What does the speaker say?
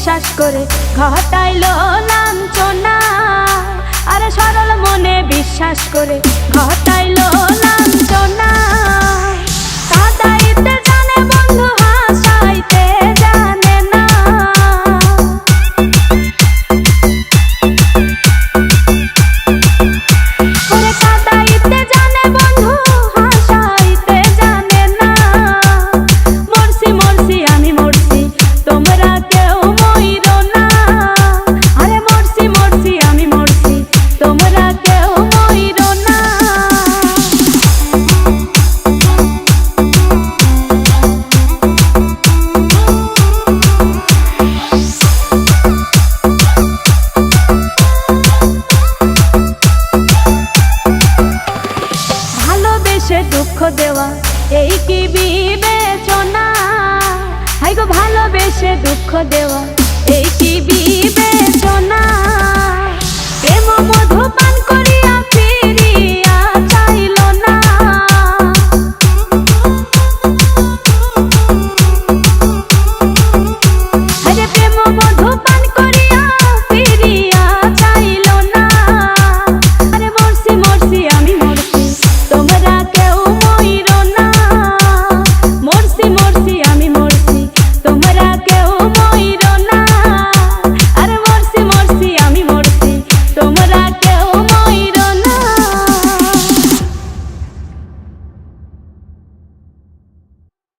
বিশ্বাস করে ঘটাইলো লাঞ্ছনা। আরে সরল মনে বিশ্বাস করে ঘটাইলো লাঞ্ছনা। কাঁদাইতে জানে বন্ধু হাসাইতে জানে না। ওরে কাঁদাইতে জানে বন্ধু হাসাইতে জানে না। মরছি মরছি আমি মরছি তোমরা কেউ মইরো না। আরে মরছি মরছি আমি মরছি তোমরা কেউ মইরো না। ভালোবেসে দুঃখ দেওয়া এই কি বিবেচনা? হাই গো ভালোবেসে দুঃখ দেওয়া